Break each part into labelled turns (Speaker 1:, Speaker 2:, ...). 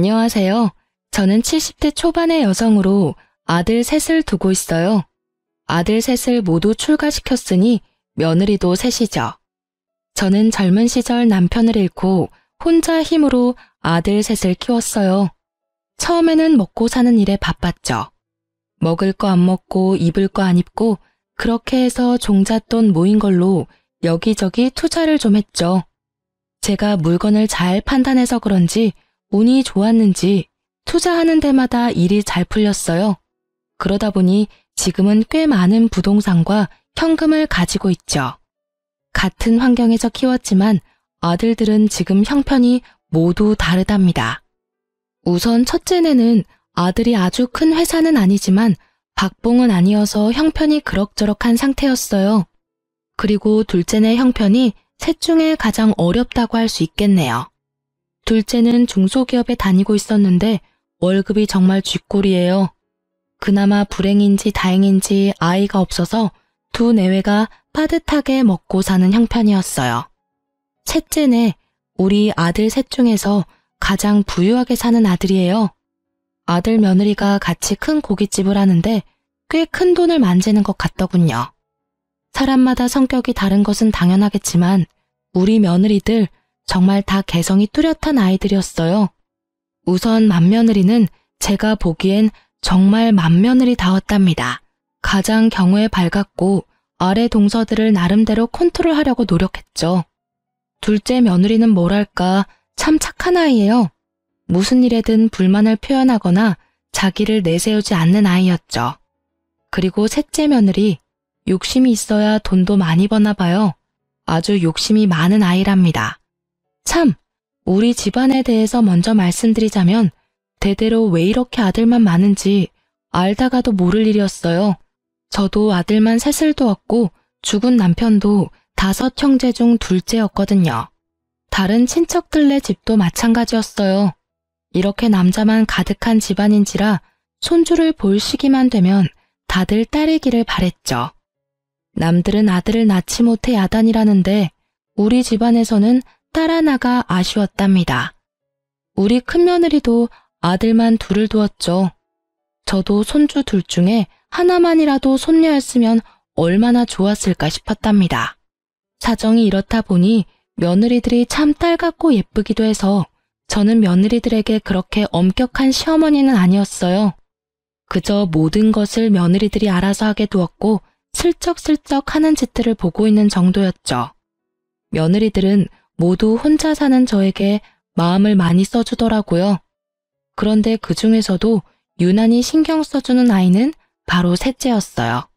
Speaker 1: 안녕하세요. 저는 70대 초반의 여성으로 아들 셋을 두고 있어요. 아들 셋을 모두 출가시켰으니 며느리도 셋이죠. 저는 젊은 시절 남편을 잃고 혼자 힘으로 아들 셋을 키웠어요. 처음에는 먹고 사는 일에 바빴죠. 먹을 거 안 먹고 입을 거 안 입고 그렇게 해서 종잣돈 모인 걸로 여기저기 투자를 좀 했죠. 제가 물건을 잘 판단해서 그런지 운이 좋았는지 투자하는 데마다 일이 잘 풀렸어요. 그러다 보니 지금은 꽤 많은 부동산과 현금을 가지고 있죠. 같은 환경에서 키웠지만 아들들은 지금 형편이 모두 다르답니다. 우선 첫째네는 아들이 아주 큰 회사는 아니지만 박봉은 아니어서 형편이 그럭저럭한 상태였어요. 그리고 둘째네 형편이 셋 중에 가장 어렵다고 할 수 있겠네요. 둘째는 중소기업에 다니고 있었는데 월급이 정말 쥐꼬리예요. 그나마 불행인지 다행인지 아이가 없어서 두 내외가 빠듯하게 먹고 사는 형편이었어요. 셋째네, 우리 아들 셋 중에서 가장 부유하게 사는 아들이에요. 아들 며느리가 같이 큰 고깃집을 하는데 꽤 큰 돈을 만지는 것 같더군요. 사람마다 성격이 다른 것은 당연하겠지만 우리 며느리들 정말 다 개성이 뚜렷한 아이들이었어요. 우선 맏며느리는 제가 보기엔 정말 맏며느리다웠답니다. 가장 경우에 밝았고 아래 동서들을 나름대로 컨트롤하려고 노력했죠. 둘째 며느리는 뭐랄까 참 착한 아이예요. 무슨 일에든 불만을 표현하거나 자기를 내세우지 않는 아이였죠. 그리고 셋째 며느리, 욕심이 있어야 돈도 많이 버나 봐요. 아주 욕심이 많은 아이랍니다. 참, 우리 집안에 대해서 먼저 말씀드리자면 대대로 왜 이렇게 아들만 많은지 알다가도 모를 일이었어요. 저도 아들만 셋을 두었고 죽은 남편도 5 형제 중 둘째였거든요. 다른 친척들네 집도 마찬가지였어요. 이렇게 남자만 가득한 집안인지라 손주를 볼 시기만 되면 다들 딸이기를 바랬죠. 남들은 아들을 낳지 못해 야단이라는데 우리 집안에서는 딸 하나가 아쉬웠답니다. 우리 큰며느리도 아들만 둘을 두었죠. 저도 손주 둘 중에 하나만이라도 손녀였으면 얼마나 좋았을까 싶었답니다. 사정이 이렇다 보니 며느리들이 참 딸 같고 예쁘기도 해서 저는 며느리들에게 그렇게 엄격한 시어머니는 아니었어요. 그저 모든 것을 며느리들이 알아서 하게 두었고 슬쩍슬쩍 하는 짓들을 보고 있는 정도였죠. 며느리들은 모두 혼자 사는 저에게 마음을 많이 써주더라고요. 그런데 그 중에서도 유난히 신경 써주는 아이는 바로 셋째였어요.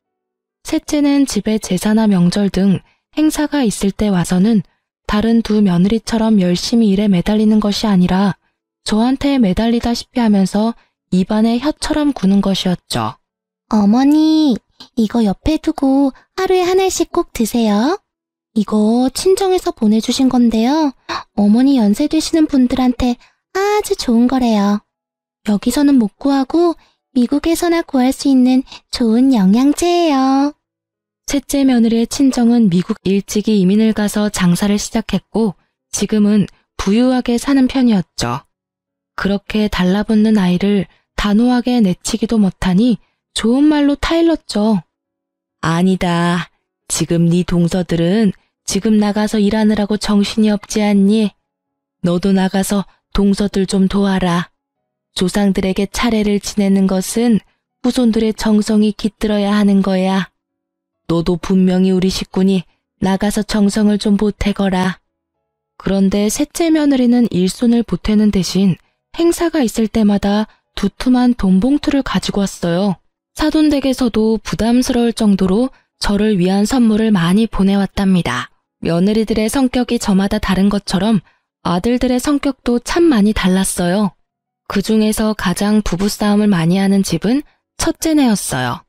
Speaker 1: 셋째는 집에 제사나 명절 등 행사가 있을 때 와서는 다른 두 며느리처럼 열심히 일에 매달리는 것이 아니라 저한테 매달리다시피 하면서 입안에 혀처럼 구는 것이었죠.
Speaker 2: 어머니, 이거 옆에 두고 하루에 하나씩 꼭 드세요. 이거 친정에서 보내주신 건데요. 어머니 연세 되시는 분들한테 아주 좋은 거래요. 여기서는 못 구하고 미국에서나 구할 수 있는 좋은 영양제예요.
Speaker 1: 셋째 며느리의 친정은 미국 일찍이 이민을 가서 장사를 시작했고 지금은 부유하게 사는 편이었죠. 그렇게 달라붙는 아이를 단호하게 내치기도 못하니 좋은 말로 타일렀죠. 아니다. 지금 네 동서들은 지금 나가서 일하느라고 정신이 없지 않니? 너도 나가서 동서들 좀 도와라. 조상들에게 차례를 지내는 것은 후손들의 정성이 깃들어야 하는 거야. 너도 분명히 우리 식구니 나가서 정성을 좀 보태거라. 그런데 셋째 며느리는 일손을 보태는 대신 행사가 있을 때마다 두툼한 돈봉투를 가지고 왔어요. 사돈댁에서도 부담스러울 정도로 저를 위한 선물을 많이 보내왔답니다. 며느리들의 성격이 저마다 다른 것처럼 아들들의 성격도 참 많이 달랐어요. 그 중에서 가장 부부싸움을 많이 하는 집은 첫째네였어요.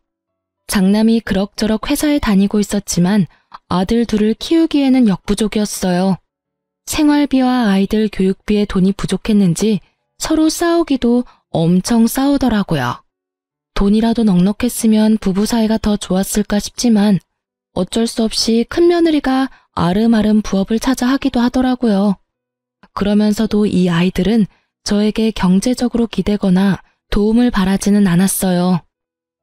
Speaker 1: 장남이 그럭저럭 회사에 다니고 있었지만 아들 둘을 키우기에는 역부족이었어요. 생활비와 아이들 교육비에 돈이 부족했는지 서로 싸우기도 엄청 싸우더라고요. 돈이라도 넉넉했으면 부부 사이가 더 좋았을까 싶지만 어쩔 수 없이 큰며느리가 아름아름 부업을 찾아 하기도 하더라고요. 그러면서도 이 아이들은 저에게 경제적으로 기대거나 도움을 바라지는 않았어요.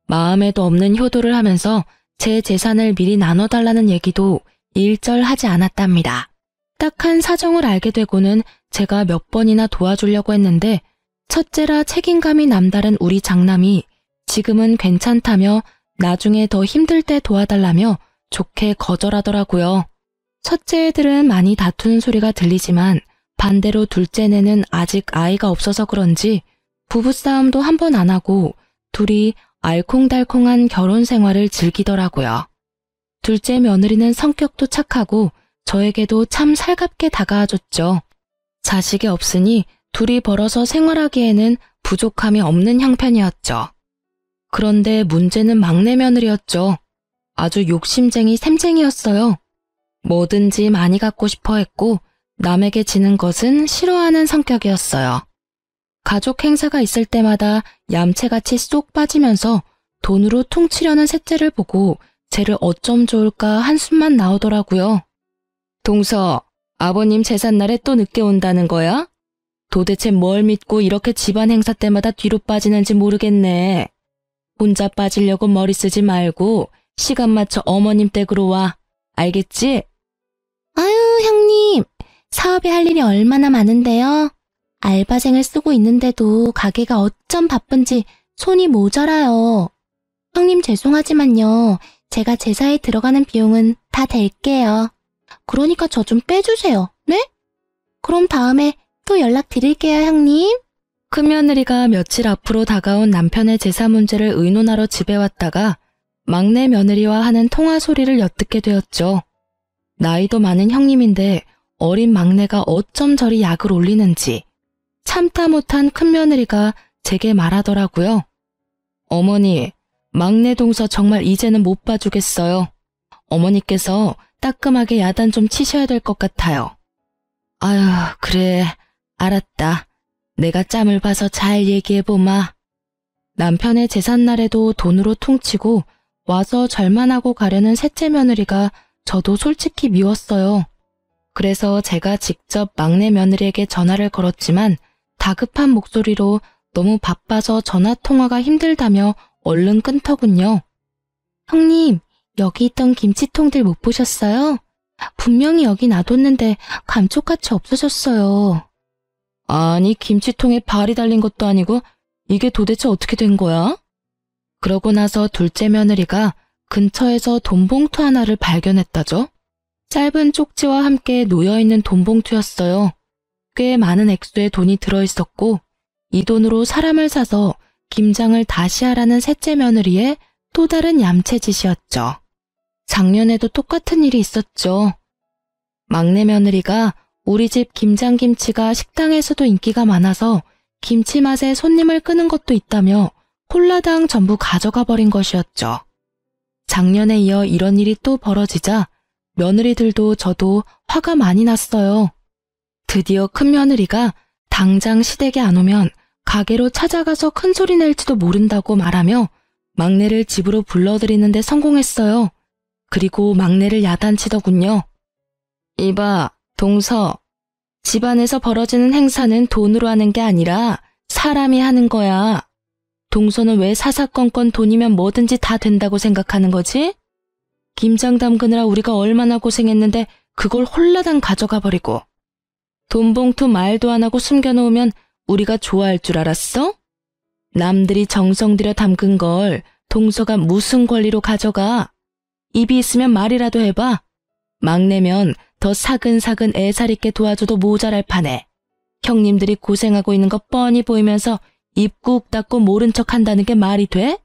Speaker 1: 마음에도 없는 효도를 하면서 제 재산을 미리 나눠달라는 얘기도 일절하지 않았답니다. 딱한 사정을 알게 되고는 제가 몇 번이나 도와주려고 했는데 첫째라 책임감이 남다른 우리 장남이 지금은 괜찮다며 나중에 더 힘들 때 도와달라며 좋게 거절하더라고요. 첫째 애들은 많이 다투는 소리가 들리지만 반대로 둘째네는 아직 아이가 없어서 그런지 부부싸움도 한 번 안 하고 둘이 알콩달콩한 결혼 생활을 즐기더라고요. 둘째 며느리는 성격도 착하고 저에게도 참 살갑게 다가와줬죠. 자식이 없으니 둘이 벌어서 생활하기에는 부족함이 없는 형편이었죠. 그런데 문제는 막내 며느리였죠. 아주 욕심쟁이 샘쟁이였어요. 뭐든지 많이 갖고 싶어 했고 남에게 지는 것은 싫어하는 성격이었어요. 가족 행사가 있을 때마다 얌체같이 쏙 빠지면서 돈으로 퉁치려는 셋째를 보고 쟤를 어쩜 좋을까 한숨만 나오더라고요. 동서, 아버님 제삿날에 또 늦게 온다는 거야? 도대체 뭘 믿고 이렇게 집안 행사 때마다 뒤로 빠지는지 모르겠네. 혼자 빠지려고 머리 쓰지 말고 시간 맞춰 어머님 댁으로 와. 알겠지?
Speaker 2: 아유, 형님. 사업에 할 일이 얼마나 많은데요. 알바생을 쓰고 있는데도 가게가 어쩜 바쁜지 손이 모자라요. 형님 죄송하지만요. 제가 제사에 들어가는 비용은 다 댈게요. 그러니까 저 좀 빼주세요. 네? 그럼 다음에 또 연락드릴게요, 형님.
Speaker 1: 큰며느리가 며칠 앞으로 다가온 남편의 제사 문제를 의논하러 집에 왔다가 막내 며느리와 하는 통화 소리를 엿듣게 되었죠. 나이도 많은 형님인데 어린 막내가 어쩜 저리 약을 올리는지 참다 못한 큰며느리가 제게 말하더라고요. 어머니, 막내 동서 정말 이제는 못 봐주겠어요. 어머니께서 따끔하게 야단 좀 치셔야 될 것 같아요. 아유, 그래, 알았다. 내가 짬을 봐서 잘 얘기해보마. 남편의 제삿날에도 돈으로 퉁치고 와서 절만하고 가려는 셋째 며느리가 저도 솔직히 미웠어요. 그래서 제가 직접 막내 며느리에게 전화를 걸었지만 다급한 목소리로 너무 바빠서 전화통화가 힘들다며 얼른 끊더군요.
Speaker 2: 형님, 여기 있던 김치통들 못 보셨어요? 분명히 여기 놔뒀는데 감쪽같이 없어졌어요.
Speaker 1: 아니, 김치통에 발이 달린 것도 아니고 이게 도대체 어떻게 된 거야? 그러고 나서 둘째 며느리가 근처에서 돈봉투 하나를 발견했다죠. 짧은 쪽지와 함께 놓여있는 돈봉투였어요. 꽤 많은 액수의 돈이 들어있었고 이 돈으로 사람을 사서 김장을 다시 하라는 셋째 며느리의 또 다른 얌체짓이었죠. 작년에도 똑같은 일이 있었죠. 막내 며느리가 우리 집 김장김치가 식당에서도 인기가 많아서 김치 맛에 손님을 끄는 것도 있다며 홀라당 전부 가져가 버린 것이었죠. 작년에 이어 이런 일이 또 벌어지자 며느리들도 저도 화가 많이 났어요. 드디어 큰며느리가 당장 시댁에 안 오면 가게로 찾아가서 큰 소리 낼지도 모른다고 말하며 막내를 집으로 불러들이는데 성공했어요. 그리고 막내를 야단치더군요. 이봐, 동서. 집안에서 벌어지는 행사는 돈으로 하는 게 아니라 사람이 하는 거야. 동서는 왜 사사건건 돈이면 뭐든지 다 된다고 생각하는 거지? 김장 담그느라 우리가 얼마나 고생했는데 그걸 홀라당 가져가 버리고. 돈봉투 말도 안 하고 숨겨놓으면 우리가 좋아할 줄 알았어? 남들이 정성 들여 담근 걸 동서가 무슨 권리로 가져가? 입이 있으면 말이라도 해봐. 막내면 더 사근사근 애살 있게 도와줘도 모자랄 판에 형님들이 고생하고 있는 거 뻔히 보이면서 입 꾹 닫고 모른 척 한다는 게 말이 돼?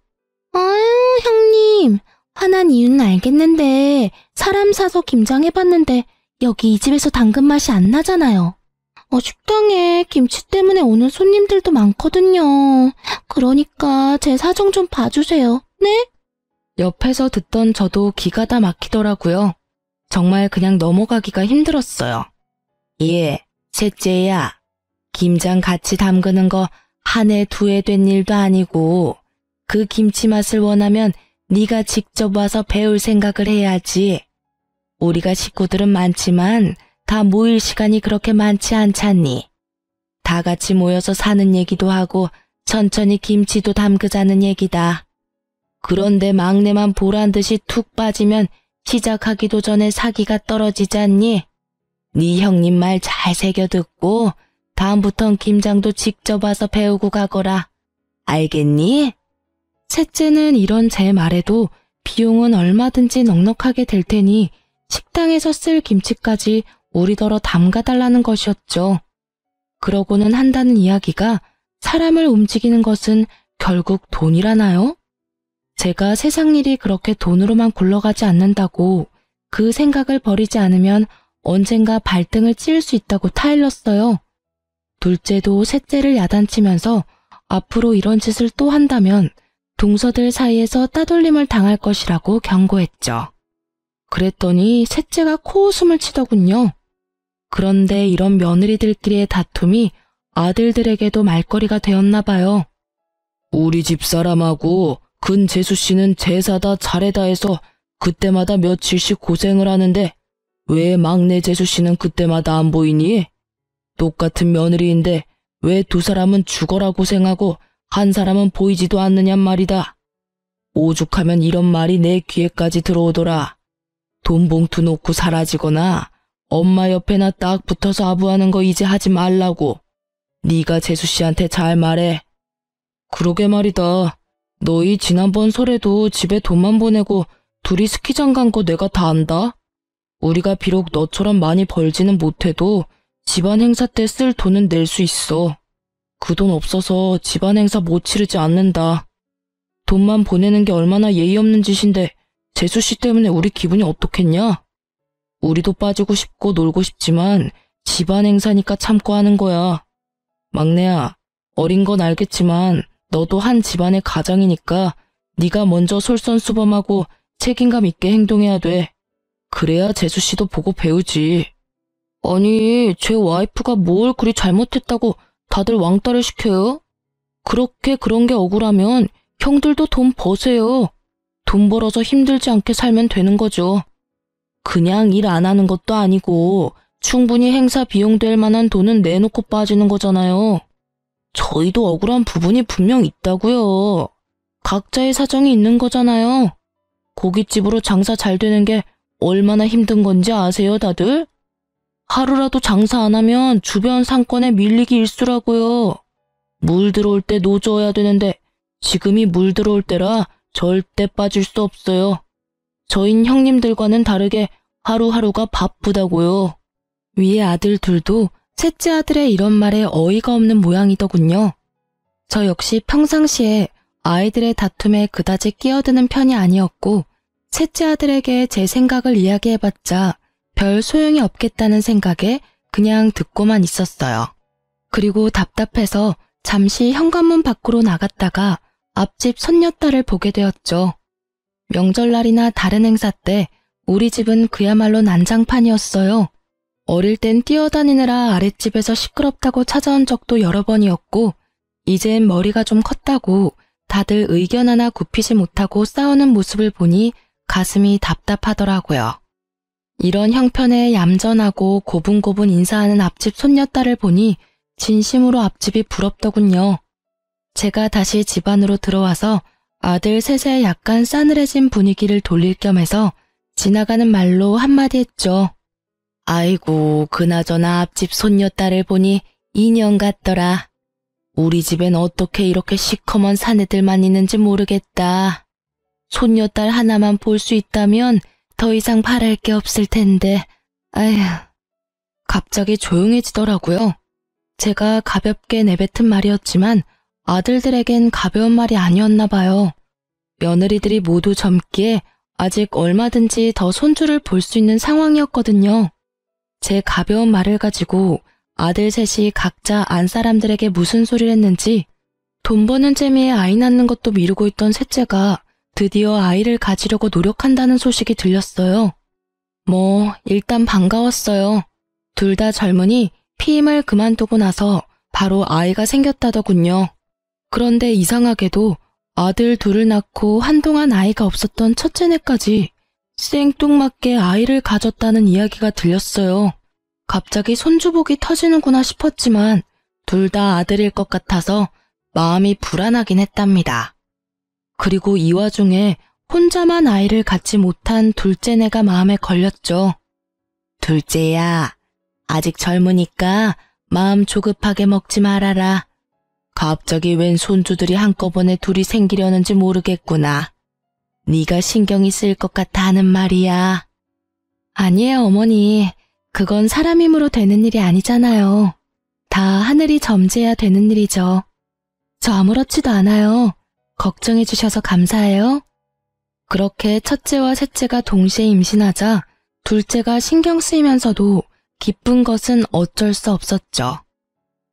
Speaker 2: 아유, 형님. 화난 이유는 알겠는데 사람 사서 김장해봤는데 여기 이 집에서 담근 맛이 안 나잖아요. 식당에 김치 때문에 오는 손님들도 많거든요. 그러니까 제 사정 좀 봐주세요. 네?
Speaker 1: 옆에서 듣던 저도 기가 다 막히더라고요. 정말 그냥 넘어가기가 힘들었어요. 예, 셋째야. 김장 같이 담그는 거 한 해 두 해 된 일도 아니고 그 김치 맛을 원하면 네가 직접 와서 배울 생각을 해야지. 우리가 식구들은 많지만 다 모일 시간이 그렇게 많지 않잖니. 다 같이 모여서 사는 얘기도 하고 천천히 김치도 담그자는 얘기다. 그런데 막내만 보란듯이 툭 빠지면 시작하기도 전에 사기가 떨어지지 않니? 네 형님 말 잘 새겨 듣고 다음부턴 김장도 직접 와서 배우고 가거라. 알겠니? 셋째는 이런 제 말에도 비용은 얼마든지 넉넉하게 될 테니 식당에서 쓸 김치까지 우리더러 담가달라는 것이었죠. 그러고는 한다는 이야기가 사람을 움직이는 것은 결국 돈이라나요? 제가 세상 일이 그렇게 돈으로만 굴러가지 않는다고 그 생각을 버리지 않으면 언젠가 발등을 찌를 수 있다고 타일렀어요. 둘째도 셋째를 야단치면서 앞으로 이런 짓을 또 한다면 동서들 사이에서 따돌림을 당할 것이라고 경고했죠. 그랬더니 셋째가 코웃음을 치더군요. 그런데 이런 며느리들끼리의 다툼이 아들들에게도 말거리가 되었나 봐요. 우리 집 사람하고 근재수 씨는 제사다 차례다 해서 그때마다 며칠씩 고생을 하는데 왜 막내 재수 씨는 그때마다 안 보이니? 똑같은 며느리인데 왜 두 사람은 죽어라 고생하고 한 사람은 보이지도 않느냔 말이다. 오죽하면 이런 말이 내 귀에까지 들어오더라. 돈 봉투 놓고 사라지거나 엄마 옆에나 딱 붙어서 아부하는 거 이제 하지 말라고. 네가 재수 씨한테 잘 말해. 그러게 말이다. 너희 지난번 설에도 집에 돈만 보내고 둘이 스키장 간 거 내가 다 안다. 우리가 비록 너처럼 많이 벌지는 못해도 집안 행사 때 쓸 돈은 낼 수 있어. 그 돈 없어서 집안 행사 못 치르지 않는다. 돈만 보내는 게 얼마나 예의 없는 짓인데 재수 씨 때문에 우리 기분이 어떻겠냐? 우리도 빠지고 싶고 놀고 싶지만 집안 행사니까 참고 하는 거야. 막내야, 어린 건 알겠지만 너도 한 집안의 가장이니까 네가 먼저 솔선수범하고 책임감 있게 행동해야 돼. 그래야 재수 씨도 보고 배우지. 아니, 제 와이프가 뭘 그리 잘못했다고 다들 왕따를 시켜요? 그렇게 그런 게 억울하면 형들도 돈 버세요. 돈 벌어서 힘들지 않게 살면 되는 거죠. 그냥 일 안 하는 것도 아니고 충분히 행사 비용 될 만한 돈은 내놓고 빠지는 거잖아요. 저희도 억울한 부분이 분명 있다고요. 각자의 사정이 있는 거잖아요. 고깃집으로 장사 잘 되는 게 얼마나 힘든 건지 아세요, 다들? 하루라도 장사 안 하면 주변 상권에 밀리기 일쑤라고요. 물 들어올 때 노져야 되는데 지금이 물 들어올 때라 절대 빠질 수 없어요. 저흰 형님들과는 다르게 하루하루가 바쁘다고요. 위에 아들 둘도 셋째 아들의 이런 말에 어이가 없는 모양이더군요. 저 역시 평상시에 아이들의 다툼에 그다지 끼어드는 편이 아니었고 셋째 아들에게 제 생각을 이야기해봤자 별 소용이 없겠다는 생각에 그냥 듣고만 있었어요. 그리고 답답해서 잠시 현관문 밖으로 나갔다가 앞집 손녀딸을 보게 되었죠. 명절날이나 다른 행사 때 우리 집은 그야말로 난장판이었어요. 어릴 땐 뛰어다니느라 아랫집에서 시끄럽다고 찾아온 적도 여러 번이었고 이젠 머리가 좀 컸다고 다들 의견 하나 굽히지 못하고 싸우는 모습을 보니 가슴이 답답하더라고요. 이런 형편에 얌전하고 고분고분 인사하는 앞집 손녀딸을 보니 진심으로 앞집이 부럽더군요. 제가 다시 집 안으로 들어와서 아들 셋의 약간 싸늘해진 분위기를 돌릴 겸 해서 지나가는 말로 한마디 했죠. 아이고, 그나저나 앞집 손녀딸을 보니 인형 같더라. 우리 집엔 어떻게 이렇게 시커먼 사내들만 있는지 모르겠다. 손녀딸 하나만 볼 수 있다면 더 이상 바랄 게 없을 텐데. 아휴. 갑자기 조용해지더라고요. 제가 가볍게 내뱉은 말이었지만 아들들에겐 가벼운 말이 아니었나 봐요. 며느리들이 모두 젊기에 아직 얼마든지 더 손주를 볼 수 있는 상황이었거든요. 제 가벼운 말을 가지고 아들 셋이 각자 안 사람들에게 무슨 소리를 했는지 돈 버는 재미에 아이 낳는 것도 미루고 있던 셋째가 드디어 아이를 가지려고 노력한다는 소식이 들렸어요. 일단 반가웠어요. 둘 다 젊으니 피임을 그만두고 나서 바로 아이가 생겼다더군요. 그런데 이상하게도 아들 둘을 낳고 한동안 아이가 없었던 첫째네까지 생뚱맞게 아이를 가졌다는 이야기가 들렸어요. 갑자기 손주복이 터지는구나 싶었지만 둘 다 아들일 것 같아서 마음이 불안하긴 했답니다. 그리고 이 와중에 혼자만 아이를 갖지 못한 둘째네가 마음에 걸렸죠. 둘째야, 아직 젊으니까 마음 조급하게 먹지 말아라. 갑자기 웬 손주들이 한꺼번에 둘이 생기려는지 모르겠구나. 네가 신경이 쓰일 것 같아 하는 말이야. 아니에요, 어머니. 그건 사람 힘으로 되는 일이 아니잖아요. 다 하늘이 점지해야 되는 일이죠. 저 아무렇지도 않아요. 걱정해 주셔서 감사해요. 그렇게 첫째와 셋째가 동시에 임신하자 둘째가 신경 쓰이면서도 기쁜 것은 어쩔 수 없었죠.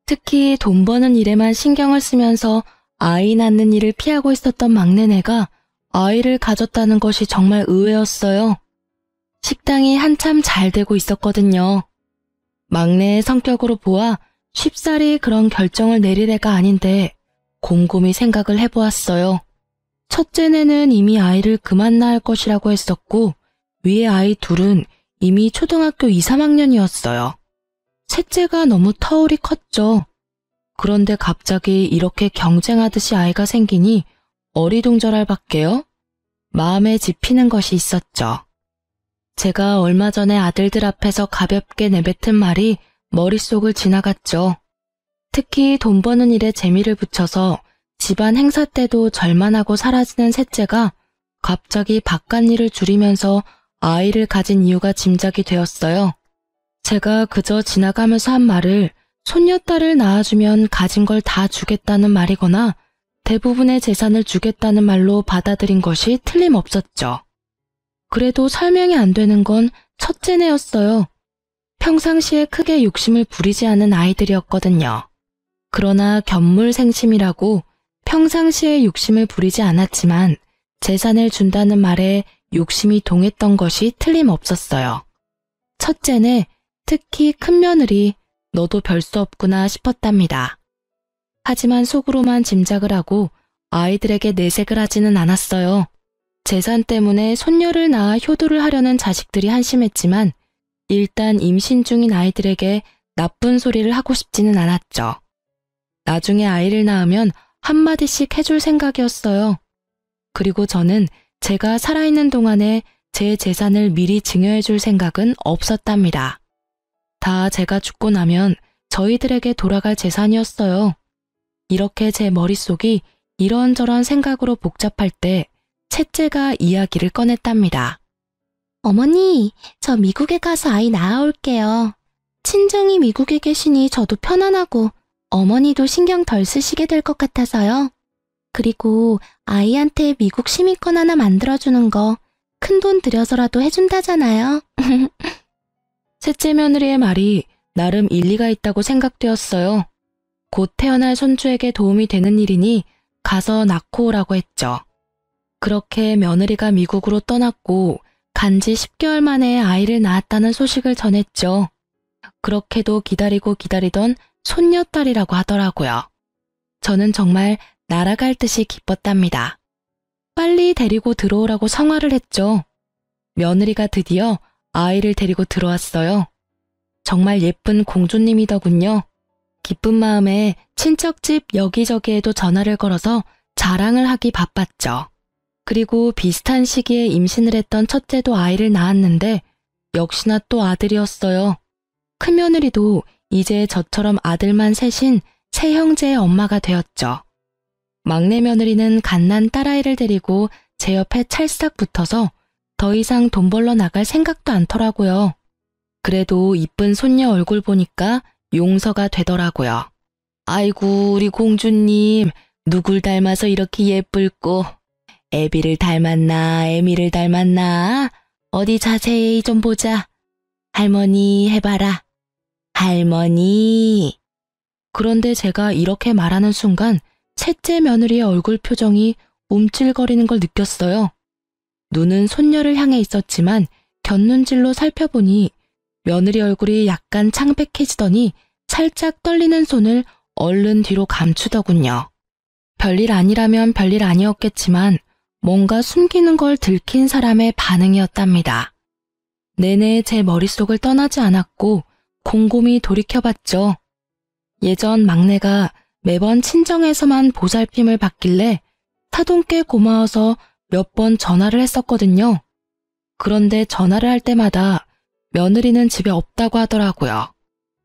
Speaker 1: 특히 돈 버는 일에만 신경을 쓰면서 아이 낳는 일을 피하고 있었던 막내네가 아이를 가졌다는 것이 정말 의외였어요. 식당이 한참 잘 되고 있었거든요. 막내의 성격으로 보아 쉽사리 그런 결정을 내릴 애가 아닌데 곰곰이 생각을 해보았어요. 첫째네는 이미 아이를 그만 낳을 것이라고 했었고 위에 아이 둘은 이미 초등학교 2, 3학년이었어요. 셋째가 너무 터울이 컸죠. 그런데 갑자기 이렇게 경쟁하듯이 아이가 생기니 어리둥절할 밖에요. 마음에 집히는 것이 있었죠. 제가 얼마 전에 아들들 앞에서 가볍게 내뱉은 말이 머릿속을 지나갔죠. 특히 돈 버는 일에 재미를 붙여서 집안 행사 때도 절만 하고 사라지는 셋째가 갑자기 바깥일을 줄이면서 아이를 가진 이유가 짐작이 되었어요. 제가 그저 지나가면서 한 말을 손녀딸을 낳아주면 가진 걸 다 주겠다는 말이거나 대부분의 재산을 주겠다는 말로 받아들인 것이 틀림없었죠. 그래도 설명이 안 되는 건 첫째네였어요. 평상시에 크게 욕심을 부리지 않은 아이들이었거든요. 그러나 견물생심이라고 평상시에 욕심을 부리지 않았지만 재산을 준다는 말에 욕심이 동했던 것이 틀림없었어요. 첫째는 특히 큰 며느리 너도 별 수 없구나 싶었답니다. 하지만 속으로만 짐작을 하고 아이들에게 내색을 하지는 않았어요. 재산 때문에 손녀를 낳아 효도를 하려는 자식들이 한심했지만 일단 임신 중인 아이들에게 나쁜 소리를 하고 싶지는 않았죠. 나중에 아이를 낳으면 한마디씩 해줄 생각이었어요. 그리고 저는 제가 살아있는 동안에 제 재산을 미리 증여해줄 생각은 없었답니다. 다 제가 죽고 나면 저희들에게 돌아갈 재산이었어요. 이렇게 제 머릿속이 이런저런 생각으로 복잡할 때 셋째가 이야기를 꺼냈답니다.
Speaker 2: 어머니, 저 미국에 가서 아이 낳아올게요. 친정이 미국에 계시니 저도 편안하고 어머니도 신경 덜 쓰시게 될 것 같아서요. 그리고 아이한테 미국 시민권 하나 만들어주는 거 큰돈 들여서라도 해준다잖아요.
Speaker 1: 셋째 며느리의 말이 나름 일리가 있다고 생각되었어요. 곧 태어날 손주에게 도움이 되는 일이니 가서 낳고 오라고 했죠. 그렇게 며느리가 미국으로 떠났고 간지 10개월 만에 아이를 낳았다는 소식을 전했죠. 그렇게도 기다리고 기다리던 손녀딸이라고 하더라고요. 저는 정말 날아갈 듯이 기뻤답니다. 빨리 데리고 들어오라고 성화를 했죠. 며느리가 드디어 아이를 데리고 들어왔어요. 정말 예쁜 공주님이더군요. 기쁜 마음에 친척집 여기저기에도 전화를 걸어서 자랑을 하기 바빴죠. 그리고 비슷한 시기에 임신을 했던 첫째도 아이를 낳았는데 역시나 또 아들이었어요. 큰며느리도 이제 저처럼 아들만 셋인 세 형제의 엄마가 되었죠. 막내 며느리는 갓난 딸아이를 데리고 제 옆에 찰싹 붙어서 더 이상 돈 벌러 나갈 생각도 않더라고요. 그래도 이쁜 손녀 얼굴 보니까 용서가 되더라고요. 아이고 우리 공주님 누굴 닮아서 이렇게 예쁠꼬. 애비를 닮았나 애미를 닮았나 어디 자세히 좀 보자. 할머니 해봐라. 할머니. 그런데 제가 이렇게 말하는 순간 셋째 며느리의 얼굴 표정이 움찔거리는 걸 느꼈어요. 눈은 손녀를 향해 있었지만 곁눈질로 살펴보니 며느리 얼굴이 약간 창백해지더니 살짝 떨리는 손을 얼른 뒤로 감추더군요. 별일 아니라면 별일 아니었겠지만 뭔가 숨기는 걸 들킨 사람의 반응이었답니다. 내내 제 머릿속을 떠나지 않았고 곰곰이 돌이켜봤죠. 예전 막내가 매번 친정에서만 보살핌을 받길래 사돈께 고마워서 몇 번 전화를 했었거든요. 그런데 전화를 할 때마다 며느리는 집에 없다고 하더라고요.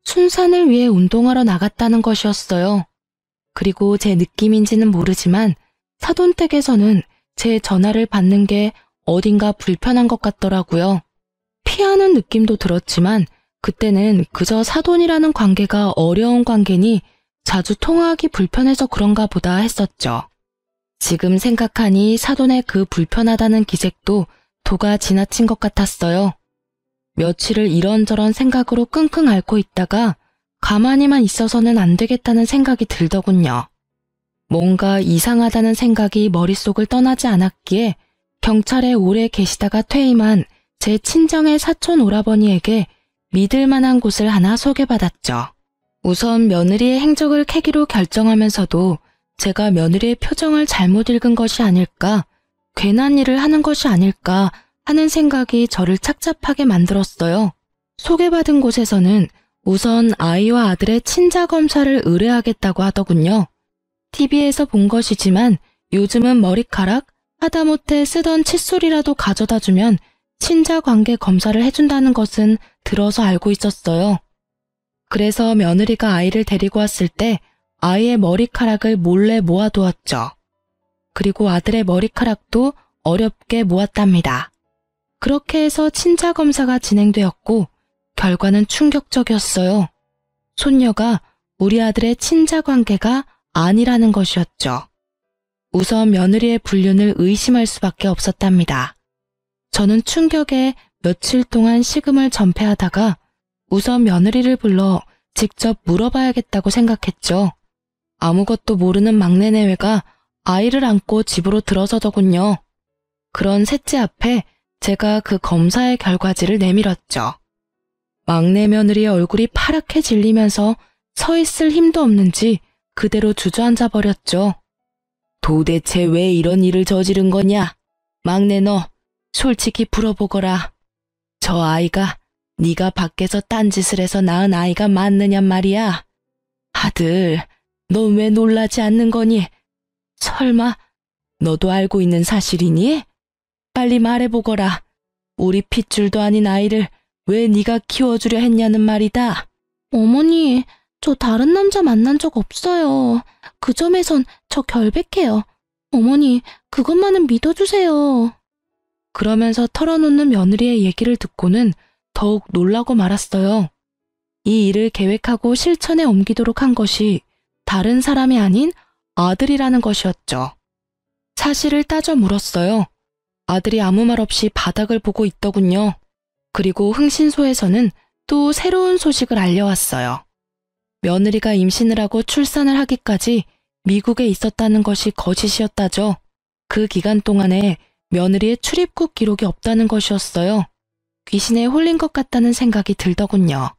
Speaker 1: 순산을 위해 운동하러 나갔다는 것이었어요. 그리고 제 느낌인지는 모르지만 사돈 댁에서는 제 전화를 받는 게 어딘가 불편한 것 같더라고요. 피하는 느낌도 들었지만 그때는 그저 사돈이라는 관계가 어려운 관계니 자주 통화하기 불편해서 그런가 보다 했었죠. 지금 생각하니 사돈의 그 불편하다는 기색도 도가 지나친 것 같았어요. 며칠을 이런저런 생각으로 끙끙 앓고 있다가 가만히만 있어서는 안 되겠다는 생각이 들더군요. 뭔가 이상하다는 생각이 머릿속을 떠나지 않았기에 경찰에 오래 계시다가 퇴임한 제 친정의 사촌 오라버니에게 믿을 만한 곳을 하나 소개받았죠. 우선 며느리의 행적을 캐기로 결정하면서도 제가 며느리의 표정을 잘못 읽은 것이 아닐까, 괜한 일을 하는 것이 아닐까 하는 생각이 저를 착잡하게 만들었어요. 소개받은 곳에서는 우선 아이와 아들의 친자 검사를 의뢰하겠다고 하더군요. TV에서 본 것이지만 요즘은 머리카락, 하다못해 쓰던 칫솔이라도 가져다 주면 친자 관계 검사를 해준다는 것은 들어서 알고 있었어요. 그래서 며느리가 아이를 데리고 왔을 때 아이의 머리카락을 몰래 모아두었죠. 그리고 아들의 머리카락도 어렵게 모았답니다. 그렇게 해서 친자 검사가 진행되었고 결과는 충격적이었어요. 손녀가 우리 아들의 친자 관계가 아니라는 것이었죠. 우선 며느리의 불륜을 의심할 수밖에 없었답니다. 저는 충격에 며칠 동안 식음을 전폐하다가 우선 며느리를 불러 직접 물어봐야겠다고 생각했죠. 아무것도 모르는 막내 내외가 아이를 안고 집으로 들어서더군요. 그런 셋째 앞에 제가 그 검사의 결과지를 내밀었죠. 막내 며느리의 얼굴이 파랗게 질리면서 서 있을 힘도 없는지 그대로 주저앉아 버렸죠. 도대체 왜 이런 일을 저지른 거냐? 막내 너, 솔직히 물어보거라. 저 아이가 네가 밖에서 딴짓을 해서 낳은 아이가 맞느냔 말이야. 아들, 넌 왜 놀라지 않는 거니? 설마 너도 알고 있는 사실이니? 빨리 말해보거라. 우리 핏줄도 아닌 아이를 왜 네가 키워주려 했냐는 말이다.
Speaker 2: 어머니, 저 다른 남자 만난 적 없어요. 그 점에선 저 결백해요. 어머니, 그것만은 믿어주세요.
Speaker 1: 그러면서 털어놓는 며느리의 얘기를 듣고는 더욱 놀라고 말았어요. 이 일을 계획하고 실천에 옮기도록 한 것이 다른 사람이 아닌 아들이라는 것이었죠. 사실을 따져 물었어요. 아들이 아무 말 없이 바닥을 보고 있더군요. 그리고 흥신소에서는 또 새로운 소식을 알려왔어요. 며느리가 임신을 하고 출산을 하기까지 미국에 있었다는 것이 거짓이었다죠. 그 기간 동안에 며느리의 출입국 기록이 없다는 것이었어요. 귀신에 홀린 것 같다는 생각이 들더군요.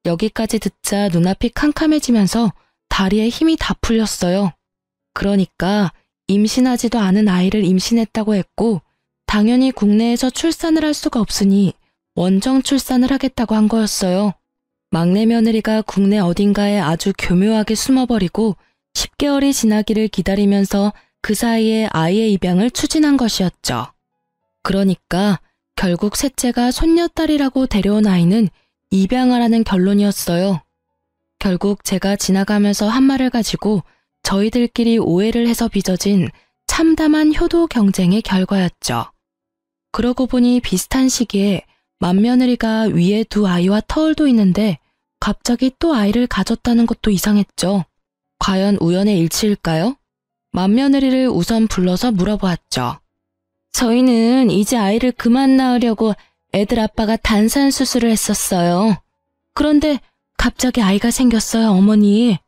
Speaker 1: 여기까지 듣자 눈앞이 캄캄해지면서 다리에 힘이 다 풀렸어요. 그러니까 임신하지도 않은 아이를 임신했다고 했고 당연히 국내에서 출산을 할 수가 없으니 원정 출산을 하겠다고 한 거였어요. 막내 며느리가 국내 어딘가에 아주 교묘하게 숨어버리고 10개월이 지나기를 기다리면서 그 사이에 아이의 입양을 추진한 것이었죠. 그러니까 결국 셋째가 손녀딸이라고 데려온 아이는 입양하라는 결론이었어요. 결국 제가 지나가면서 한 말을 가지고 저희들끼리 오해를 해서 빚어진 참담한 효도 경쟁의 결과였죠. 그러고 보니 비슷한 시기에 맏며느리가 위에 두 아이와 터울도 있는데 갑자기 또 아이를 가졌다는 것도 이상했죠. 과연 우연의 일치일까요? 맏며느리를 우선 불러서 물어보았죠. 저희는 이제 아이를 그만 낳으려고 애들 아빠가 단산 수술을 했었어요. 그런데 갑자기 아이가 생겼어요, 어머니.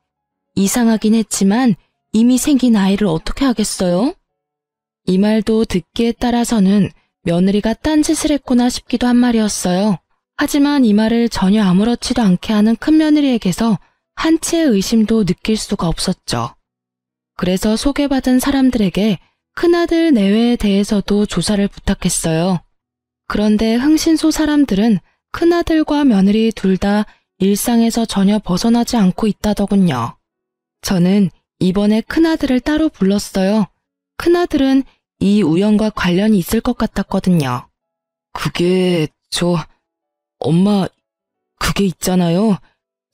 Speaker 1: 이상하긴 했지만 이미 생긴 아이를 어떻게 하겠어요? 이 말도 듣기에 따라서는 며느리가 딴짓을 했구나 싶기도 한 말이었어요. 하지만 이 말을 전혀 아무렇지도 않게 하는 큰며느리에게서 한치의 의심도 느낄 수가 없었죠. 그래서 소개받은 사람들에게 큰아들 내외에 대해서도 조사를 부탁했어요. 그런데 흥신소 사람들은 큰아들과 며느리 둘 다 일상에서 전혀 벗어나지 않고 있다더군요. 저는 이번에 큰아들을 따로 불렀어요. 큰아들은 이 우연과 관련이 있을 것 같았거든요. 엄마, 그게 있잖아요.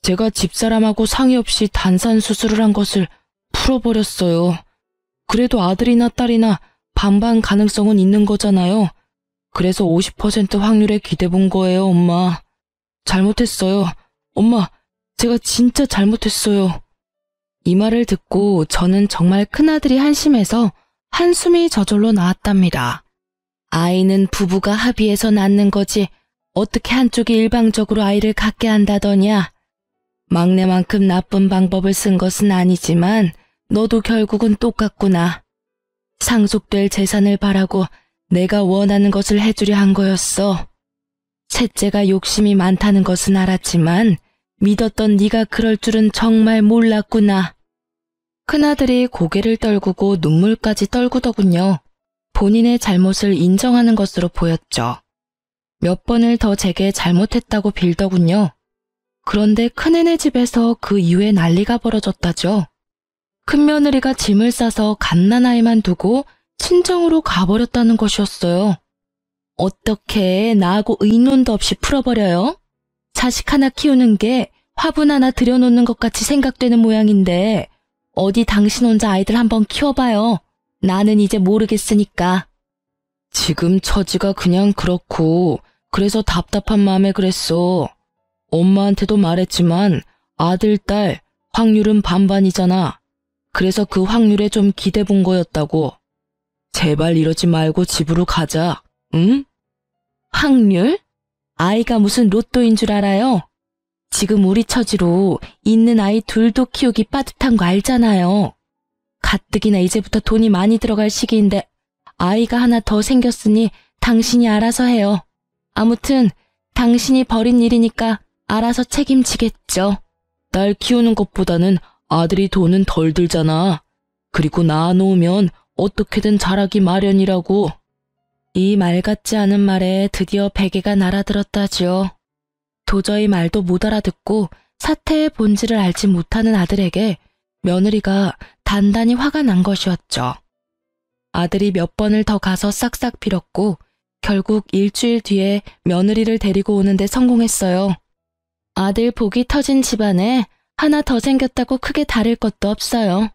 Speaker 1: 제가 집사람하고 상의 없이 단산 수술을 한 것을 풀어버렸어요. 그래도 아들이나 딸이나 반반 가능성은 있는 거잖아요. 그래서 50% 확률에 기대본 거예요, 엄마. 잘못했어요. 엄마, 제가 진짜 잘못했어요. 이 말을 듣고 저는 정말 큰아들이 한심해서 한숨이 저절로 나왔답니다. 아이는 부부가 합의해서 낳는 거지 어떻게 한쪽이 일방적으로 아이를 갖게 한다더냐. 막내만큼 나쁜 방법을 쓴 것은 아니지만 너도 결국은 똑같구나. 상속될 재산을 바라고 내가 원하는 것을 해주려 한 거였어. 셋째가 욕심이 많다는 것은 알았지만 믿었던 네가 그럴 줄은 정말 몰랐구나. 큰아들이 고개를 떨구고 눈물까지 떨구더군요. 본인의 잘못을 인정하는 것으로 보였죠. 몇 번을 더 제게 잘못했다고 빌더군요. 그런데 큰애네 집에서 그 이후에 난리가 벌어졌다죠. 큰며느리가 짐을 싸서 갓난아이만 두고 친정으로 가버렸다는 것이었어요. 어떻게 나하고 의논도 없이 풀어버려요? 자식 하나 키우는 게 화분 하나 들여놓는 것 같이 생각되는 모양인데 어디 당신 혼자 아이들 한번 키워봐요. 나는 이제 모르겠으니까. 지금 처지가 그냥 그렇고 그래서 답답한 마음에 그랬어. 엄마한테도 말했지만 아들, 딸 확률은 반반이잖아. 그래서 그 확률에 좀 기대본 거였다고. 제발 이러지 말고 집으로 가자. 응? 확률? 아이가 무슨 로또인 줄 알아요? 지금 우리 처지로 있는 아이 둘도 키우기 빠듯한 거 알잖아요. 가뜩이나 이제부터 돈이 많이 들어갈 시기인데 아이가 하나 더 생겼으니 당신이 알아서 해요. 아무튼 당신이 벌인 일이니까 알아서 책임지겠죠. 딸 키우는 것보다는 아들이 돈은 덜 들잖아. 그리고 낳아놓으면 어떻게든 자라기 마련이라고. 이 말 같지 않은 말에 드디어 베개가 날아들었다지요. 도저히 말도 못 알아듣고 사태의 본질을 알지 못하는 아들에게 며느리가 단단히 화가 난 것이었죠. 아들이 몇 번을 더 가서 싹싹 빌었고 결국 일주일 뒤에 며느리를 데리고 오는데 성공했어요. 아들 복이 터진 집안에 하나 더 생겼다고 크게 다를 것도 없어요.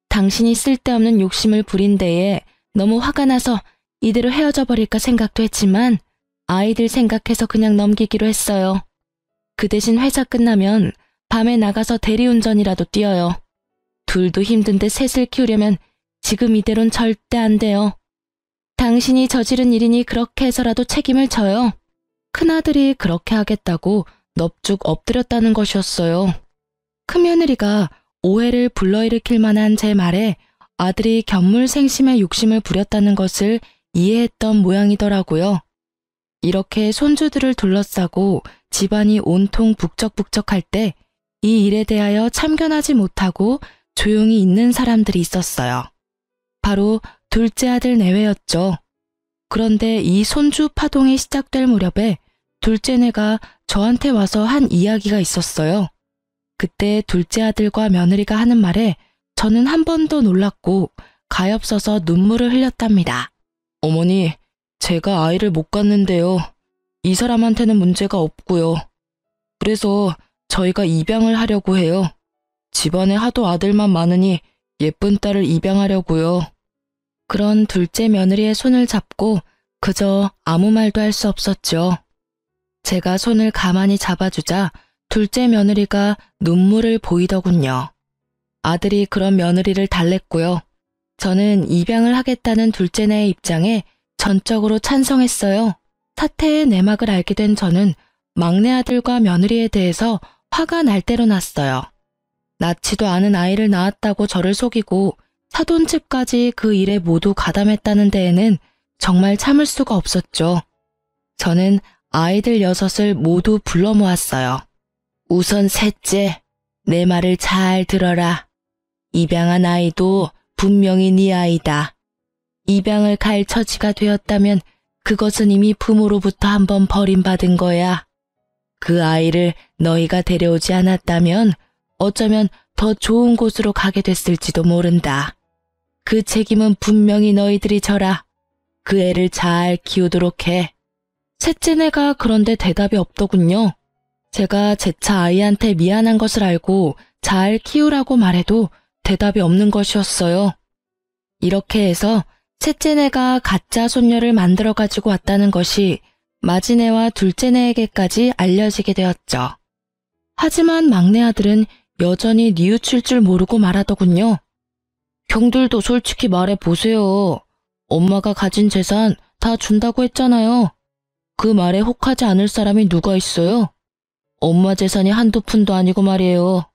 Speaker 1: 당신이 쓸데없는 욕심을 부린 데에 너무 화가 나서 이대로 헤어져 버릴까 생각도 했지만 아이들 생각해서 그냥 넘기기로 했어요. 그 대신 회사 끝나면 밤에 나가서 대리운전이라도 뛰어요. 둘도 힘든데 셋을 키우려면 지금 이대로는 절대 안 돼요. 당신이 저지른 일이니 그렇게 해서라도 책임을 져요. 큰아들이 그렇게 하겠다고 넙죽 엎드렸다는 것이었어요. 큰며느리가 오해를 불러일으킬 만한 제 말에 아들이 견물생심의 욕심을 부렸다는 것을 이해했던 모양이더라고요. 이렇게 손주들을 둘러싸고 집안이 온통 북적북적할 때 이 일에 대하여 참견하지 못하고 조용히 있는 사람들이 있었어요. 바로 둘째 아들 내외였죠. 그런데 이 손주 파동이 시작될 무렵에 둘째네가 저한테 와서 한 이야기가 있었어요. 그때 둘째 아들과 며느리가 하는 말에 저는 한 번 더 놀랐고 가엾어서 눈물을 흘렸답니다. 어머니, 제가 아이를 못 갖는데요. 이 사람한테는 문제가 없고요. 그래서 저희가 입양을 하려고 해요. 집안에 하도 아들만 많으니 예쁜 딸을 입양하려고요. 그런 둘째 며느리의 손을 잡고 그저 아무 말도 할 수 없었죠. 제가 손을 가만히 잡아주자 둘째 며느리가 눈물을 보이더군요. 아들이 그런 며느리를 달랬고요. 저는 입양을 하겠다는 둘째네의 입장에 전적으로 찬성했어요. 사태의 내막을 알게 된 저는 막내 아들과 며느리에 대해서 화가 날 대로 났어요. 낳지도 않은 아이를 낳았다고 저를 속이고 사돈집까지 그 일에 모두 가담했다는 데에는 정말 참을 수가 없었죠. 저는 아이들 6을 모두 불러 모았어요. 우선 셋째, 내 말을 잘 들어라. 입양한 아이도 분명히 네 아이다. 입양을 갈 처지가 되었다면 그것은 이미 부모로부터 한번 버림받은 거야. 그 아이를 너희가 데려오지 않았다면 어쩌면 더 좋은 곳으로 가게 됐을지도 모른다. 그 책임은 분명히 너희들이 져라. 그 애를 잘 키우도록 해. 셋째네가 그런데 대답이 없더군요. 제가 재차 아이한테 미안한 것을 알고 잘 키우라고 말해도 대답이 없는 것이었어요. 이렇게 해서 셋째네가 가짜 손녀를 만들어 가지고 왔다는 것이 마지네와 둘째네에게까지 알려지게 되었죠. 하지만 막내 아들은 여전히 뉘우칠 줄 모르고 말하더군요. 형들도 솔직히 말해보세요. 엄마가 가진 재산 다 준다고 했잖아요. 그 말에 혹하지 않을 사람이 누가 있어요? 엄마 재산이 한두 푼도 아니고 말이에요.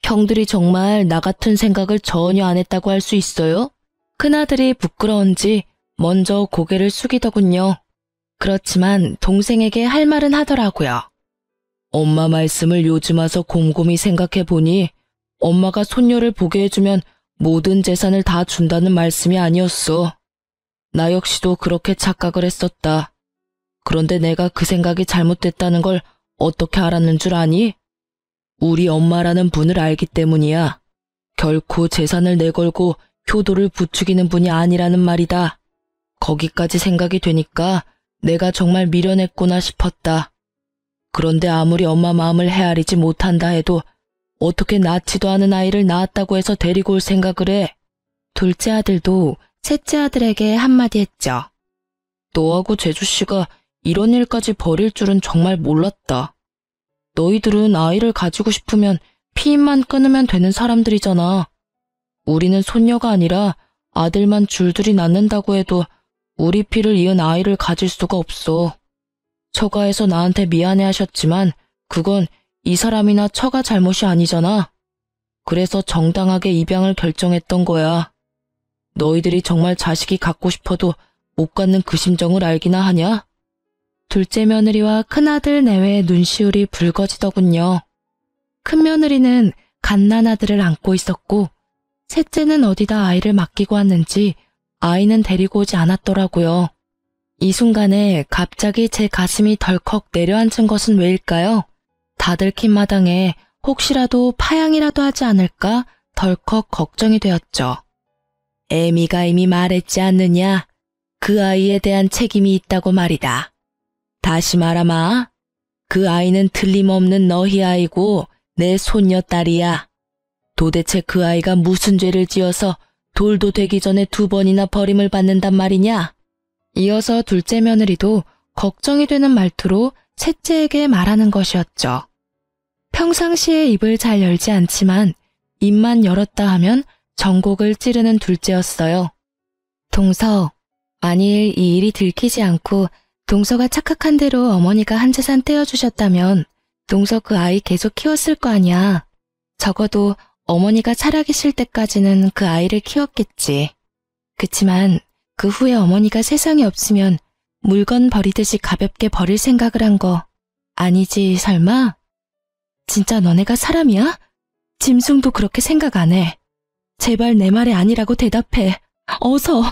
Speaker 1: 형들이 정말 나 같은 생각을 전혀 안 했다고 할 수 있어요? 큰아들이 부끄러운지 먼저 고개를 숙이더군요. 그렇지만 동생에게 할 말은 하더라고요. 엄마 말씀을 요즘 와서 곰곰이 생각해보니 엄마가 손녀를 보게 해주면 모든 재산을 다 준다는 말씀이 아니었어. 나 역시도 그렇게 착각을 했었다. 그런데 내가 그 생각이 잘못됐다는 걸 어떻게 알았는 줄 아니? 우리 엄마라는 분을 알기 때문이야. 결코 재산을 내걸고 효도를 부추기는 분이 아니라는 말이다. 거기까지 생각이 되니까 내가 정말 미련했구나 싶었다. 그런데 아무리 엄마 마음을 헤아리지 못한다 해도 어떻게 낳지도 않은 아이를 낳았다고 해서 데리고 올 생각을 해. 둘째 아들도 셋째 아들에게 한마디 했죠. 너하고 재주씨가 이런 일까지 벌일 줄은 정말 몰랐다. 너희들은 아이를 가지고 싶으면 피임만 끊으면 되는 사람들이잖아. 우리는 손녀가 아니라 아들만 줄줄이 낳는다고 해도 우리 피를 이은 아이를 가질 수가 없어. 처가에서 나한테 미안해 하셨지만 그건 이 사람이나 처가 잘못이 아니잖아. 그래서 정당하게 입양을 결정했던 거야. 너희들이 정말 자식이 갖고 싶어도 못 갖는 그 심정을 알기나 하냐? 둘째 며느리와 큰아들 내외의 눈시울이 붉어지더군요. 큰며느리는 갓난아들을 안고 있었고 셋째는 어디다 아이를 맡기고 왔는지 아이는 데리고 오지 않았더라고요. 이 순간에 갑자기 제 가슴이 덜컥 내려앉은 것은 왜일까요? 다들 킨 마당에 혹시라도 파양이라도 하지 않을까 덜컥 걱정이 되었죠. 애미가 이미 말했지 않느냐? 그 아이에 대한 책임이 있다고 말이다. 다시 말하마. 그 아이는 틀림없는 너희 아이고 내 손녀딸이야. 도대체 그 아이가 무슨 죄를 지어서 돌도 되기 전에 2번이나 버림을 받는단 말이냐? 이어서 둘째 며느리도 걱정이 되는 말투로 셋째에게 말하는 것이었죠. 평상시에 입을 잘 열지 않지만 입만 열었다 하면 전곡을 찌르는 둘째였어요. 동서, 만일 이 일이 들키지 않고 동서가 착각한 대로 어머니가 한 재산 떼어주셨다면 동서 그 아이 계속 키웠을 거 아니야. 적어도 어머니가 살아계실 때까지는 그 아이를 키웠겠지. 그치만 그 후에 어머니가 세상에 없으면 물건 버리듯이 가볍게 버릴 생각을 한 거 아니지 설마? 진짜 너네가 사람이야? 짐승도 그렇게 생각 안 해. 제발 내 말이 아니라고 대답해. 어서.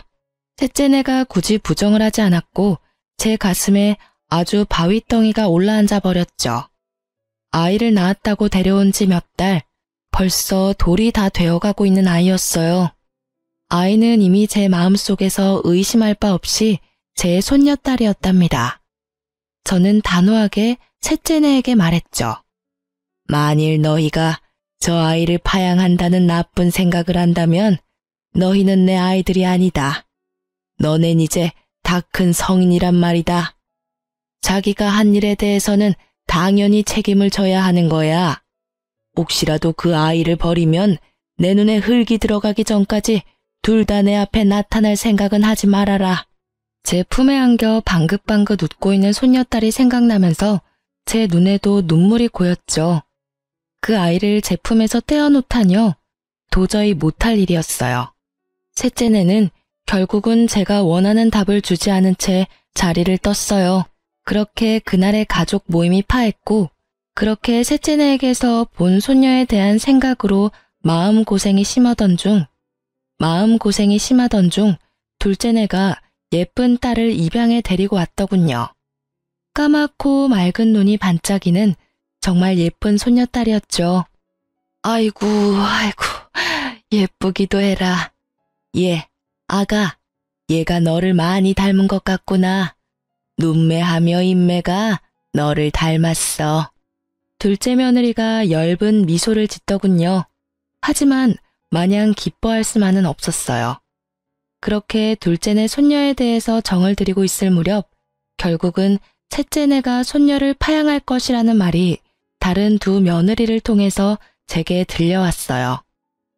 Speaker 1: 셋째네가 굳이 부정을 하지 않았고 제 가슴에 아주 바위덩이가 올라앉아 버렸죠. 아이를 낳았다고 데려온 지 몇 달, 벌써 돌이 다 되어가고 있는 아이였어요. 아이는 이미 제 마음속에서 의심할 바 없이 제 손녀딸이었답니다. 저는 단호하게 셋째네에게 말했죠. 만일 너희가 저 아이를 파양한다는 나쁜 생각을 한다면 너희는 내 아이들이 아니다. 너넨 이제 다 큰 성인이란 말이다. 자기가 한 일에 대해서는 당연히 책임을 져야 하는 거야. 혹시라도 그 아이를 버리면 내 눈에 흙이 들어가기 전까지 둘 다 내 앞에 나타날 생각은 하지 말아라. 제 품에 안겨 방긋방긋 웃고 있는 손녀딸이 생각나면서 제 눈에도 눈물이 고였죠. 그 아이를 제 품에서 떼어놓다니요. 도저히 못할 일이었어요. 셋째네는 결국은 제가 원하는 답을 주지 않은 채 자리를 떴어요. 그렇게 그날의 가족 모임이 파했고 그렇게 셋째네에게서 본 손녀에 대한 생각으로 마음고생이 심하던 중 둘째네가 예쁜 딸을 입양해 데리고 왔더군요. 까맣고 맑은 눈이 반짝이는 정말 예쁜 손녀딸이었죠. 아이고, 예쁘기도 해라. 아가, 얘가 너를 많이 닮은 것 같구나. 눈매하며 인매가 너를 닮았어. 둘째 며느리가 엷은 미소를 짓더군요. 하지만 마냥 기뻐할 수만은 없었어요. 그렇게 둘째네 손녀에 대해서 정을 들이고 있을 무렵 결국은 셋째네가 손녀를 파양할 것이라는 말이 다른 두 며느리를 통해서 제게 들려왔어요.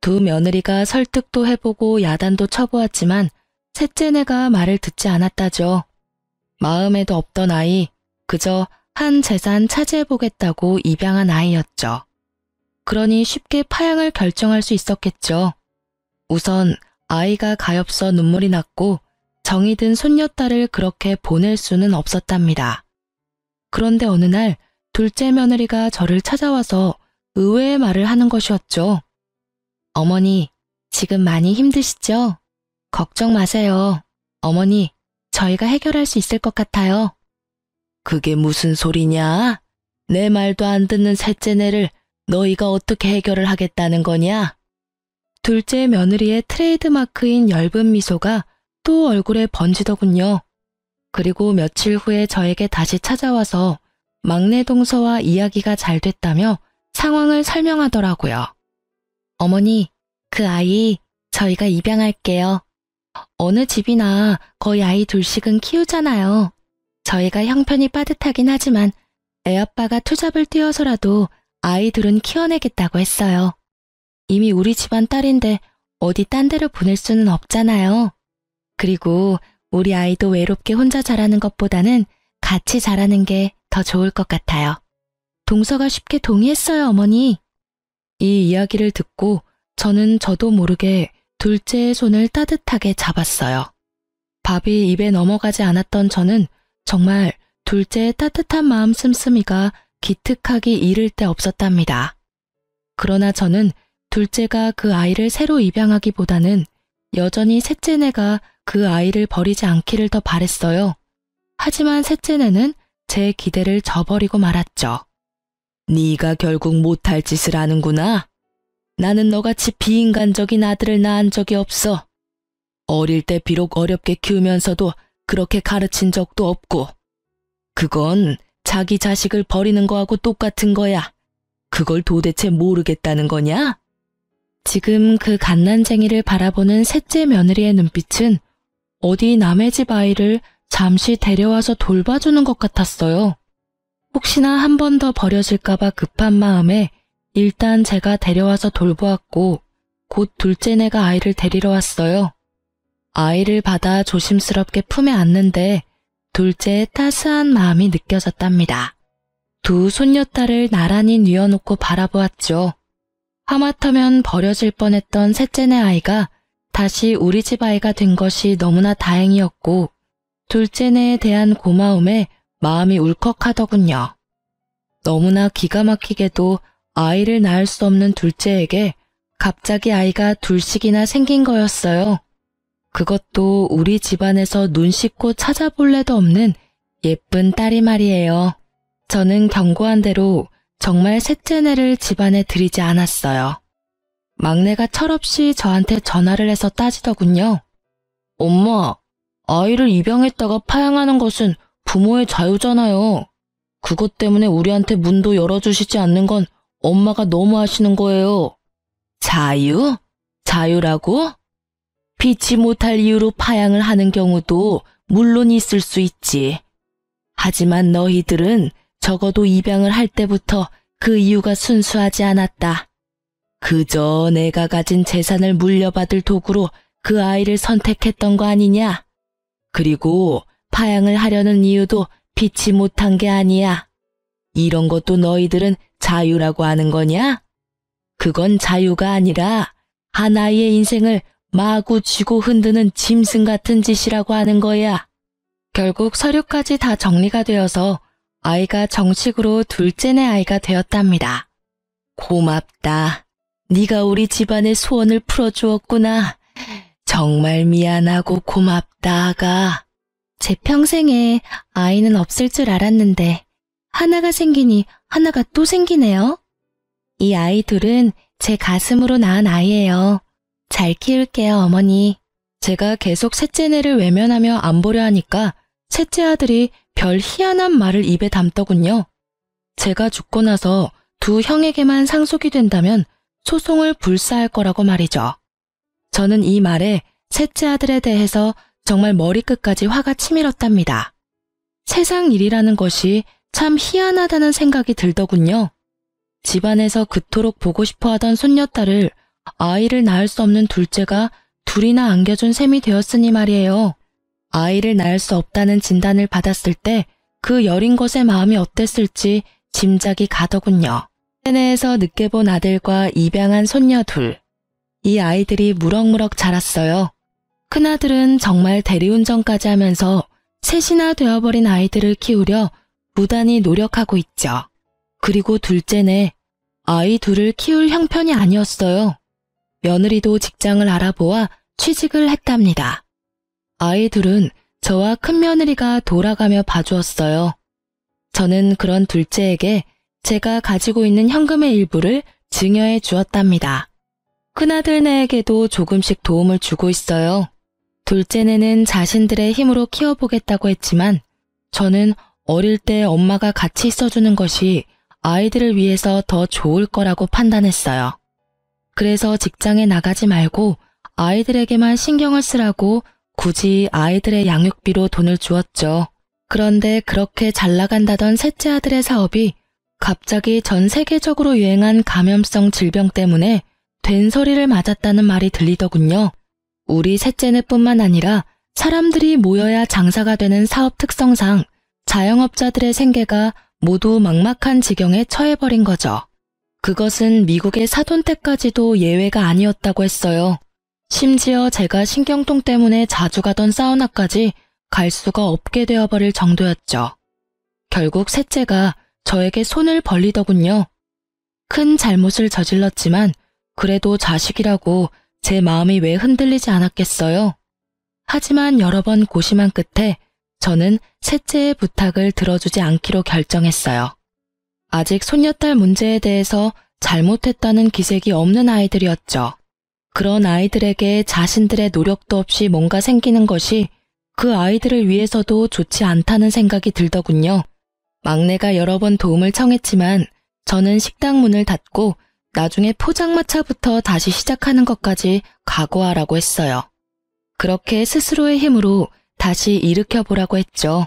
Speaker 1: 두 며느리가 설득도 해보고 야단도 쳐보았지만 셋째네가 말을 듣지 않았다죠. 마음에도 없던 아이, 그저 한 재산 차지해보겠다고 입양한 아이였죠. 그러니 쉽게 파양을 결정할 수 있었겠죠. 우선 아이가 가엾어 눈물이 났고 정이 든 손녀딸을 그렇게 보낼 수는 없었답니다. 그런데 어느 날 둘째 며느리가 저를 찾아와서 의외의 말을 하는 것이었죠. 어머니, 지금 많이 힘드시죠? 걱정 마세요. 어머니, 저희가 해결할 수 있을 것 같아요. 그게 무슨 소리냐? 내 말도 안 듣는 셋째네를 너희가 어떻게 해결을 하겠다는 거냐? 둘째 며느리의 트레이드마크인 엷은 미소가 또 얼굴에 번지더군요. 그리고 며칠 후에 저에게 다시 찾아와서 막내 동서와 이야기가 잘 됐다며 상황을 설명하더라고요. 어머니, 그 아이 저희가 입양할게요. 어느 집이나 거의 아이 둘씩은 키우잖아요. 저희가 형편이 빠듯하긴 하지만 애아빠가 투잡을 뛰어서라도 아이들은 키워내겠다고 했어요. 이미 우리 집안 딸인데 어디 딴 데로 보낼 수는 없잖아요. 그리고 우리 아이도 외롭게 혼자 자라는 것보다는 같이 자라는 게 더 좋을 것 같아요. 동서가 쉽게 동의했어요, 어머니. 이 이야기를 듣고 저는 저도 모르게 둘째의 손을 따뜻하게 잡았어요. 밥이 입에 넘어가지 않았던 저는 정말 둘째의 따뜻한 마음 씀씀이가 기특하기 이를 데 없었답니다. 그러나 저는 둘째가 그 아이를 새로 입양하기보다는 여전히 셋째네가 그 아이를 버리지 않기를 더 바랬어요. 하지만 셋째네는 제 기대를 저버리고 말았죠. 네가 결국 못할 짓을 하는구나. 나는 너같이 비인간적인 아들을 낳은 적이 없어. 어릴 때 비록 어렵게 키우면서도 그렇게 가르친 적도 없고. 그건 자기 자식을 버리는 거하고 똑같은 거야. 그걸 도대체 모르겠다는 거냐? 지금 그 갓난쟁이를 바라보는 셋째 며느리의 눈빛은 어디 남의 집 아이를 잠시 데려와서 돌봐주는 것 같았어요. 혹시나 한 번 더 버려질까봐 급한 마음에 일단 제가 데려와서 돌보았고 곧 둘째네가 아이를 데리러 왔어요. 아이를 받아 조심스럽게 품에 안는데 둘째의 따스한 마음이 느껴졌답니다. 두 손녀딸을 나란히 뉘어놓고 바라보았죠. 하마터면 버려질 뻔했던 셋째네 아이가 다시 우리 집 아이가 된 것이 너무나 다행이었고 둘째네에 대한 고마움에 마음이 울컥하더군요. 너무나 기가 막히게도 아이를 낳을 수 없는 둘째에게 갑자기 아이가 둘씩이나 생긴 거였어요. 그것도 우리 집안에서 눈 씻고 찾아볼 래도 없는 예쁜 딸이 말이에요. 저는 경고한 대로 정말 셋째네를 집안에 들이지 않았어요. 막내가 철없이 저한테 전화를 해서 따지더군요. 엄마, 아이를 입양했다가 파양하는 것은 부모의 자유잖아요. 그것 때문에 우리한테 문도 열어주시지 않는 건 엄마가 너무 하시는 거예요. 자유? 자유라고? 피치 못할 이유로 파양을 하는 경우도 물론 있을 수 있지. 하지만 너희들은 적어도 입양을 할 때부터 그 이유가 순수하지 않았다. 그저 내가 가진 재산을 물려받을 도구로 그 아이를 선택했던 거 아니냐? 그리고 파양을 하려는 이유도 피치 못한 게 아니야. 이런 것도 너희들은 자유라고 하는 거냐? 그건 자유가 아니라 한 아이의 인생을 마구 쥐고 흔드는 짐승 같은 짓이라고 하는 거야. 결국 서류까지 다 정리가 되어서 아이가 정식으로 둘째네 아이가 되었답니다. 고맙다. 네가 우리 집안의 소원을 풀어주었구나. 정말 미안하고 고맙다, 아가. 제 평생에 아이는 없을 줄 알았는데 하나가 생기니 하나가 또 생기네요. 이 아이 둘은 제 가슴으로 낳은 아이예요. 잘 키울게요, 어머니. 제가 계속 셋째네를 외면하며 안 보려 하니까 셋째 아들이 별 희한한 말을 입에 담더군요. 제가 죽고 나서 두 형에게만 상속이 된다면 소송을 불사할 거라고 말이죠. 저는 이 말에 셋째 아들에 대해서 정말 머리끝까지 화가 치밀었답니다. 세상 일이라는 것이 참 희한하다는 생각이 들더군요. 집안에서 그토록 보고 싶어 하던 손녀딸을 아이를 낳을 수 없는 둘째가 둘이나 안겨준 셈이 되었으니 말이에요. 아이를 낳을 수 없다는 진단을 받았을 때 그 여린 것의 마음이 어땠을지 짐작이 가더군요. 세네에서 늦게 본 아들과 입양한 손녀 둘. 이 아이들이 무럭무럭 자랐어요. 큰아들은 정말 대리운전까지 하면서 셋이나 되어버린 아이들을 키우려 부단히 노력하고 있죠. 그리고 둘째네, 아이 둘을 키울 형편이 아니었어요. 며느리도 직장을 알아보아 취직을 했답니다. 아이 둘은 저와 큰며느리가 돌아가며 봐주었어요. 저는 그런 둘째에게 제가 가지고 있는 현금의 일부를 증여해 주었답니다. 큰아들네에게도 조금씩 도움을 주고 있어요. 둘째네는 자신들의 힘으로 키워보겠다고 했지만 저는 어릴 때 엄마가 같이 있어주는 것이 아이들을 위해서 더 좋을 거라고 판단했어요. 그래서 직장에 나가지 말고 아이들에게만 신경을 쓰라고 굳이 아이들의 양육비로 돈을 주었죠. 그런데 그렇게 잘 나간다던 셋째 아들의 사업이 갑자기 전 세계적으로 유행한 감염성 질병 때문에 된소리를 맞았다는 말이 들리더군요. 우리 셋째네뿐만 아니라 사람들이 모여야 장사가 되는 사업 특성상 자영업자들의 생계가 모두 막막한 지경에 처해버린 거죠. 그것은 미국의 사돈댁까지도 예외가 아니었다고 했어요. 심지어 제가 신경통 때문에 자주 가던 사우나까지 갈 수가 없게 되어버릴 정도였죠. 결국 셋째가 저에게 손을 벌리더군요. 큰 잘못을 저질렀지만 그래도 자식이라고 제 마음이 왜 흔들리지 않았겠어요. 하지만 여러 번 고심한 끝에 저는 셋째의 부탁을 들어주지 않기로 결정했어요. 아직 손녀딸 문제에 대해서 잘못했다는 기색이 없는 아이들이었죠. 그런 아이들에게 자신들의 노력도 없이 뭔가 생기는 것이 그 아이들을 위해서도 좋지 않다는 생각이 들더군요. 막내가 여러 번 도움을 청했지만 저는 식당 문을 닫고 나중에 포장마차부터 다시 시작하는 것까지 각오하라고 했어요. 그렇게 스스로의 힘으로 다시 일으켜보라고 했죠.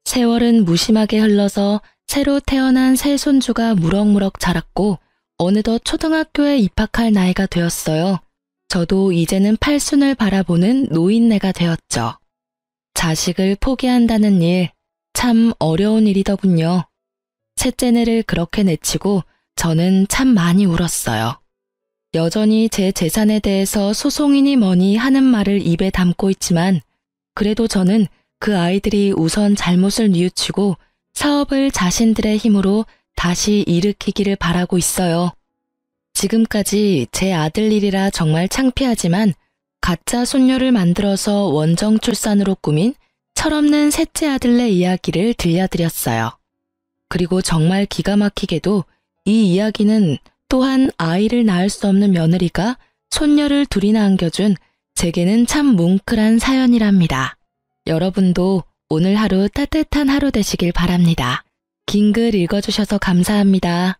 Speaker 1: 세월은 무심하게 흘러서 새로 태어난 새 손주가 무럭무럭 자랐고 어느덧 초등학교에 입학할 나이가 되었어요. 저도 이제는 팔순을 바라보는 노인네가 되었죠. 자식을 포기한다는 일, 참 어려운 일이더군요. 셋째네를 그렇게 내치고 저는 참 많이 울었어요. 여전히 제 재산에 대해서 소송이니 뭐니 하는 말을 입에 담고 있지만 그래도 저는 그 아이들이 우선 잘못을 뉘우치고 사업을 자신들의 힘으로 다시 일으키기를 바라고 있어요. 지금까지 제 아들 일이라 정말 창피하지만 가짜 손녀를 만들어서 원정 출산으로 꾸민 철없는 셋째 아들네 이야기를 들려드렸어요. 그리고 정말 기가 막히게도 이 이야기는 또한 아이를 낳을 수 없는 며느리가 손녀를 둘이나 안겨준 제게는 참 뭉클한 사연이랍니다. 여러분도 오늘 하루 따뜻한 하루 되시길 바랍니다. 긴 글 읽어주셔서 감사합니다.